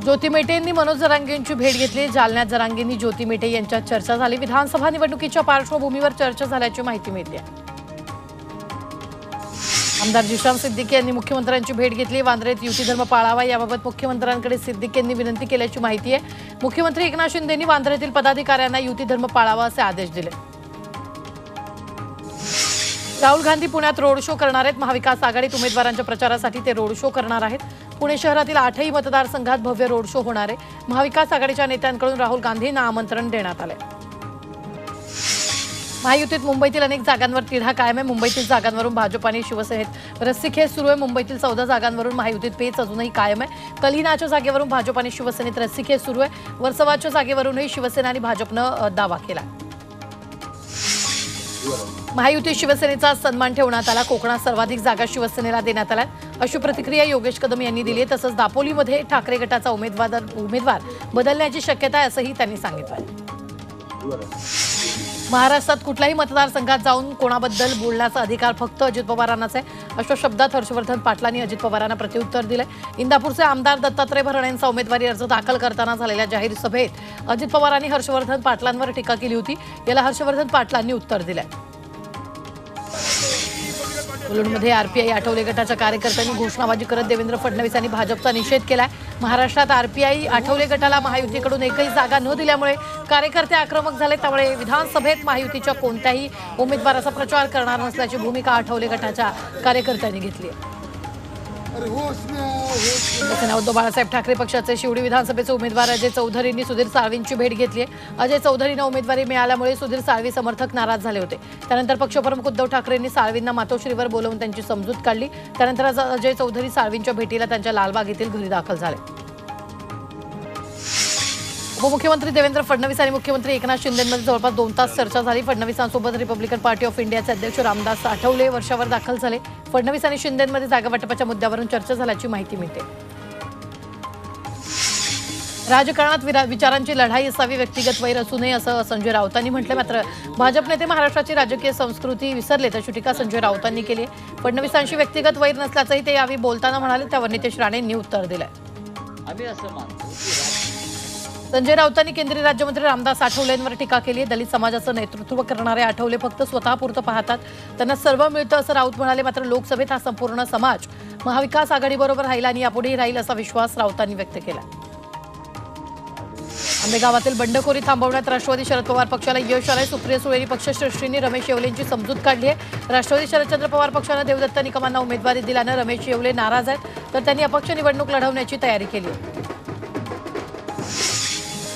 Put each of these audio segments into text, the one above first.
ज्योती मेटे यांनी मनोज जरांगेंची भेट घेतली। जालन्यात जरांगेंनी ज्योती मेटे यांच्यात चर्चा झाली। विधानसभा निवडणुकीच्या पार्श्वभूमीवर चर्चा झाल्याची माहिती मिळते। आमदार जिशान सिद्दीकी यांनी मुख्यमंत्र्यांची भेट घेतली। वांद्रेत युती धर्म पाळावा याबाबत मुख्यमंत्र्यांकडे सिद्दीकी यांनी विनंती केल्याची माहिती आहे। मुख्यमंत्री एकनाथ शिंदे यांनी वांद्रेतील पदाधिकाऱ्यांना युती धर्म पाळावा असे आदेश दिले। राहुल गांधी पुण्यात रोड शो करणार आहेत। महाविकास आघाडीत उमेदवारांच्या प्रचारासाठी ते रोड शो करणार आहेत। पुणे शहरातील 8ही मतदारसंघात भव्य रोड शो होणार आहे। महाविकास आघाडीच्या नेत्यांकडून राहुल गांधींना आमंत्रण देण्यात आले। महायुतीत मुंबईतील अनेक जागांवर तिढा कायम आहे। मुंबईतील जागांवरून भाजप आणि शिवसेनेत रस्सीखेच सुरू आहे। मुंबईतील 14 जागांवरून महायुतीत पेच अजूनही कायम आहे। कलिनाच्या जागेवरून भाजप आणि शिवसेनेत रस्सीखेच सुरू आहे। वर्सोवाच्या जागेवरूनही शिवसेना आणि भाजपनं दावा केला। महायुतीत शिवसेनेचा सन्मान ठेवण्यात आला। कोकणात सर्वाधिक जागा शिवसेनेला देण्यात आल्या अशी प्रतिक्रिया योगेश कदम यांनी दिली आहे। तसंच दापोलीमध्ये ठाकरे गटाचा उमेदवार बदलण्याची शक्यता आहे असंही त्यांनी सांगितलं। महाराष्ट्रात कुठल्याही मतदारसंघात जाऊन कोणाबद्दल बोलण्याचा अधिकार फक्त अजित पवारांनाच आहे अशा शब्दात हर्षवर्धन पाटलांनी अजित पवारांना प्रत्युत्तर दिले। इंदापूरचे आमदार दत्तात्रय भरणे यांचा उमेदवारी अर्ज दाखल करताना झालेल्या जाहीर सभेत अजित पवारांनी हर्षवर्धन पाटलांवर टीका केली होती। याला हर्षवर्धन पाटलांनी उत्तर दिले। मुलुंडमध्ये आरपीआय आठवले गटाच्या कार्यकर्त्यांनी घोषणाबाजी करत देवेंद्र फडणवीस यांनी भाजपचा निषेध केलाय। महाराष्ट्रात आरपीआय आठवले गटाला महायुतीकडून एकही जागा न दिल्यामुळे कार्यकर्ते आक्रमक झाले। त्यामुळे विधानसभेत महायुतीच्या कोणत्याही उमेदवाराचा प्रचार करणार नसल्याची भूमिका आठवले गटाच्या कार्यकर्त्यांनी घेतली आहे। शिवसेना उद्धव बाळासाहेब ठाकरे पक्षाचे शिवडी विधानसभेचे उमेदवार अजय चौधरींनी सुधीर साळवींची भेट घेतली आहे। अजय चौधरींना उमेदवारी मिळाल्यामुळे सुधीर साळवी समर्थक नाराज झाले होते। त्यानंतर पक्षप्रमुख उद्धव ठाकरेंनी साळवींना मातोश्रीवर बोलावून त्यांची समजूत काढली। त्यानंतर अजय चौधरी साळवींच्या भेटीला त्यांच्या लालबाग येथील घरी दाखल झाले। उपमुख्यमंत्री देवेंद्र फडणवीस आणि मुख्यमंत्री एकनाथ शिंदेंमध्ये जवळपास 2 तास चर्चा झाली। फडणवीसांसोबत रिपब्लिकन पार्टी ऑफ इंडियाचे अध्यक्ष रामदास आठवले वर्षावर दाखल झाले। फडणवीस आणि शिंदेंमध्ये जागावाटपाच्या मुद्द्यावरून चर्चा झाल्याची माहिती मिळते। राजकारणात विचारांची लढाई असावी, व्यक्तिगत वैर असू नये असं संजय राऊतांनी म्हटलं। मात्र भाजप नेते महाराष्ट्राची राजकीय संस्कृती विसरलेत अशी टीका संजय राऊतांनी केली आहे। फडणवीसांशी व्यक्तिगत वैर नसल्याचंही ते यावेळी बोलताना म्हणाले। त्यावर नितेश राणेंनी उत्तर दिलंय। आम्ही असं मानतो संजय राऊतांनी केंद्रीय राज्यमंत्री रामदास आठवले यांवर टीका केली आहे। दलित समाजाचं नेतृत्व करणारे आठवले फक्त स्वतःपुरतं पाहतात, त्यांना सर्व मिळतं असं राऊत म्हणाले। मात्र लोकसभेत हा संपूर्ण समाज महाविकास आघाडीबरोबर राहिला आणि यापुढेही राहील असा विश्वास राऊतांनी व्यक्त केला। आंबेगावातील बंडखोरी थांबवण्यात राष्ट्रवादी शरद पवार पक्षाला यश आलंय। सुप्रिया सुळे पक्षश्रेष्ठींनी रमेश येवलेंची समजूत काढली आहे। राष्ट्रवादी शरदचंद्र पवार पक्षानं देवदत्त निकमांना उमेदवारी दिल्यानं रमेश येवले नाराज आहेत, तर त्यांनी अपक्ष निवडणूक लढवण्याची तयारी केली आहे।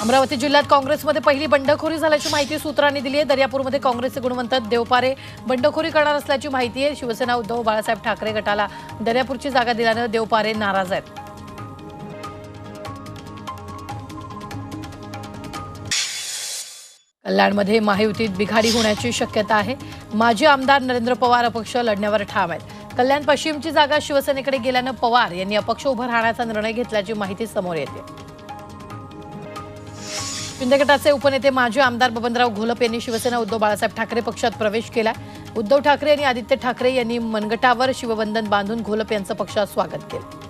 अमरावती जिल्ह्यात काँग्रेसमध्ये पहिली बंडखोरी झाल्याची माहिती सूत्रांनी दिली आहे। दर्यापूरमध्ये काँग्रेसचे गुणवंत देवपारे बंडखोरी करणार असल्याची माहिती आहे। शिवसेना उद्धव बाळासाहेब ठाकरे गटाला दर्यापूरची जागा दिल्यानं देवपारे नाराज आहेत। कल्याणमध्ये महायुतीत बिघाडी होण्याची शक्यता आहे। माजी आमदार नरेंद्र पवार अपक्ष लढण्यावर ठाम आहेत। कल्याण पश्चिमची जागा शिवसेनेकडे गेल्यानं पवार यांनी अपक्ष उभं राहण्याचा निर्णय घेतल्याची माहिती समोर येते। शिंदे गटाचे उपनेते माजी आमदार बबनराव घोलप यांनी शिवसेना उद्धव बाळासाहेब ठाकरे पक्षात प्रवेश केला। उद्धव ठाकरे आणि आदित्य ठाकरे यांनी मनगटावर शिवबंधन बांधून घोलप यांचं पक्षात स्वागत केलं।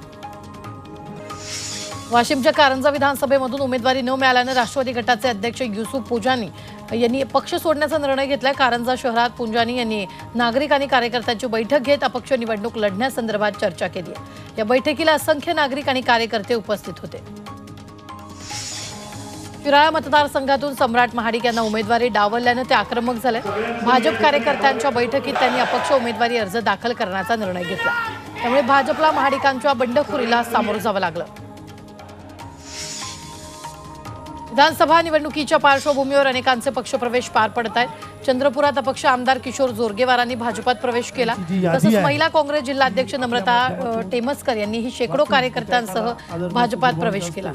वाशिमच्या कारंजा विधानसभेमधून उमेदवारी न मिळाल्यानं राष्ट्रवादी गटाचे अध्यक्ष युसुफ पुजानी यांनी पक्ष सोडण्याचा निर्णय घेतला। कारंजा शहरात पुजानी यांनी नागरिक आणि कार्यकर्त्यांची बैठक घेत अपक्ष निवडणूक लढण्यासंदर्भात चर्चा केली आहे। या बैठकीला असंख्य नागरिक आणि कार्यकर्ते उपस्थित होते। शिराळा मतदारसंघातून सम्राट महाडिक यांना उमेदवारी डावलल्यानं ते आक्रमक झाले। भाजप कार्यकर्त्यांच्या बैठकीत त्यांनी अपक्ष उमेदवारी अर्ज दाखल करण्याचा निर्णय घेतला। त्यामुळे भाजपला महाडिकांच्या बंडखोरीला सामोरं जावं लागलं। विधानसभा निवडणुकीच्या पार्श्वभूमीवर अनेकांचे पक्षप्रवेश पार पडत आहेत। चंद्रपुरात अपक्ष आमदार किशोर जोरगेवारांनी भाजपात प्रवेश केला। तसंच महिला काँग्रेस जिल्हाध्यक्ष नम्रता टेमसकर यांनीही शेकडो कार्यकर्त्यांसह भाजपात प्रवेश केला।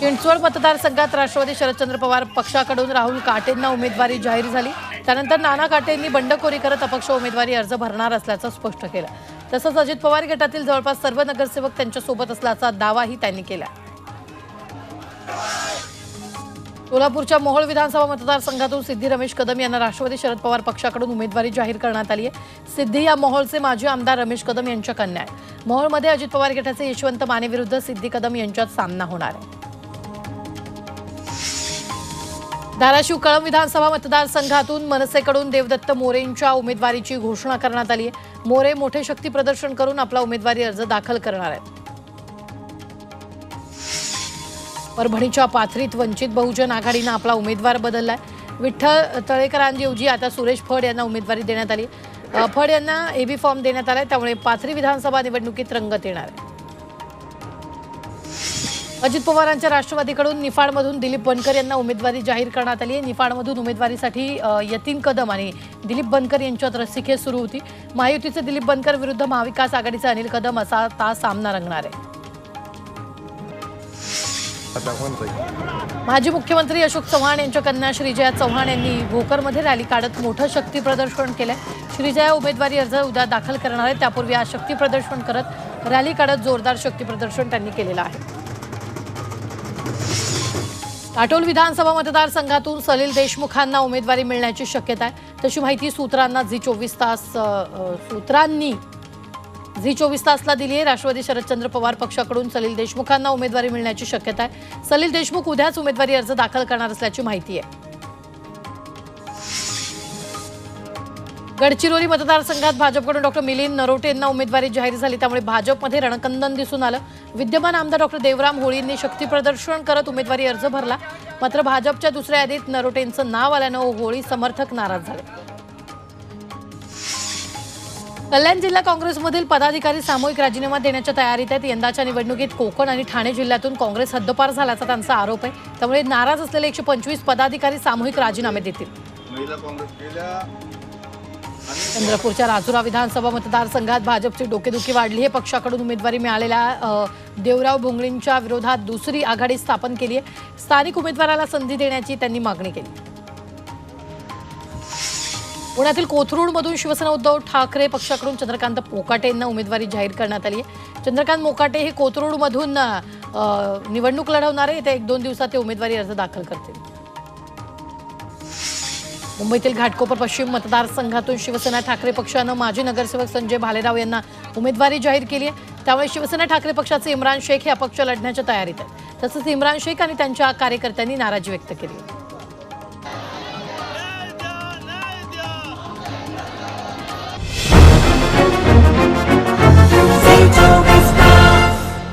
चिंचवड मतदारसंघात राष्ट्रवादी शरदचंद्र पवार पक्षाकडून राहुल काटेंना उमेदवारी जाहीर झाली। त्यानंतर नाना काटेंनी बंडखोरी करत अपक्ष उमेदवारी अर्ज भरणार असल्याचं स्पष्ट केलं। तसंच अजित पवार गटातील जवळपास सर्व नगरसेवक त्यांच्यासोबत असल्याचा दावाही त्यांनी केला। सोलापूरच्या मोहोळ विधानसभा मतदारसंघातून सिद्धी रमेश कदम यांना राष्ट्रवादी शरद पवार पक्षाकडून उमेदवारी जाहीर करण्यात आली आहे। सिद्धी या मोहोळचे माजी आमदार रमेश कदम यांच्या कन्या आहेत। मोहोळमध्ये अजित पवार गटाचे यशवंत माने विरुद्ध सिद्धी कदम यांच्यात सामना होणार आहे। धाराशिव कळंब विधानसभा मतदारसंघातून मनसेकडून देवदत्त मोरेंच्या उमेदवारीची घोषणा करण्यात आली आहे। मोरे मोठे शक्ती प्रदर्शन करून आपला उमेदवारी अर्ज दाखल करणार आहेत। परभणीच्या पाथरीत वंचित बहुजन आघाडीनं आपला उमेदवार बदललाय। विठ्ठल तळेकरांऐवजी आता सुरेश फड यांना उमेदवारी देण्यात आली। फड यांना एबी फॉर्म देण्यात आलाय, त्यामुळे पाथरी विधानसभा निवडणुकीत रंगत येणार आहे। अजित पवारांच्या राष्ट्रवादीकडून निफाडमधून दिलीप बनकर यांना उमेदवारी जाहीर करण्यात आली आहे। निफाडमधून उमेदवारीसाठी यतीन कदम आणि दिलीप बनकर यांच्यात रस्सीखेच सुरू होती। महायुतीचे दिलीप बनकर विरुद्ध महाविकास आघाडीचे अनिल कदम असा सामना रंगणार आहे। माजी मुख्यमंत्री अशोक चव्हाण यांच्या कन्या श्रीजया चव्हाण यांनी भोकरमध्ये रॅली काढत मोठं शक्ती प्रदर्शन केलंय। श्रीजया उमेदवारी अर्ज उद्या दाखल करणार आहेत। त्यापूर्वी आज शक्ती प्रदर्शन करत रॅली काढत जोरदार शक्ती प्रदर्शन त्यांनी केलेलं आहे। काटोल विधानसभा मतदारसंघातून सलील देशमुखांना उमेदवारी मिळण्याची शक्यता आहे। तशी माहिती सूत्रांनी झी 24 तासला दिली आहे। राष्ट्रवादी शरदचंद्र पवार पक्षाकडून सलील देशमुखांना उमेदवारी मिळण्याची शक्यता आहे। सलील देशमुख उद्याच उमेदवारी अर्ज दाखल करणार असल्याची माहिती आहे। गडचिरोली मतदारसंघात भाजपकडून डॉक्टर मिलिंद नरोटे यांना उमेदवारी जाहीर झाली, त्यामुळे भाजपमध्ये रणकंदन दिसून आलं। विद्यमान आमदार डॉक्टर देवराम होळींनी शक्ती प्रदर्शन करत उमेदवारी अर्ज भरला, मात्र भाजपच्या दुसऱ्या यादीत नरोटेंचं नाव आल्यानं होळी समर्थक नाराज झाले। कल्याण जिल्हा काँग्रेसमधील पदाधिकारी सामूहिक राजीनामा देण्याच्या तयारीत आहेत। यंदाच्या निवडणुकीत कोकण आणि ठाणे जिल्ह्यातून काँग्रेस हद्दपार झाल्याचा त्यांचा आरोप आहे, त्यामुळे नाराज असलेले 125 पदाधिकारी सामूहिक राजीनामे देतील। चंद्रपूरच्या राजुरा विधानसभा मतदारसंघात भाजपची डोकेदुखी वाढली आहे। पक्षाकडून उमेदवारी मिळालेल्या देवराव भोंगळींच्या विरोधात दुसरी आघाडी स्थापन केली आहे। स्थानिक उमेदवाराला संधी देण्याची त्यांनी मागणी केली। पुण्यातील कोथरूडमधून शिवसेना उद्धव ठाकरे पक्षाकडून चंद्रकांत मोकाटे यांना उमेदवारी जाहीर करण्यात आली आहे। चंद्रकांत मोकाटे हे कोथरूडमधून निवडणूक लढवणार आहे। येत्या 1-2 दिवसात ते उमेदवारी अर्ज दाखल करतील। मुंबईतील घाटकोपर पश्चिम मतदारसंघातून शिवसेना ठाकरे पक्षानं माजी नगरसेवक संजय भालेराव यांना उमेदवारी जाहीर केली आहे, त्यामुळे शिवसेना ठाकरे पक्षाचे इम्रान शेख हे अपक्ष लढण्याच्या तयारीत आहेत। तसंच इम्रान शेख आणि त्यांच्या कार्यकर्त्यांनी नाराजी व्यक्त केली आहे।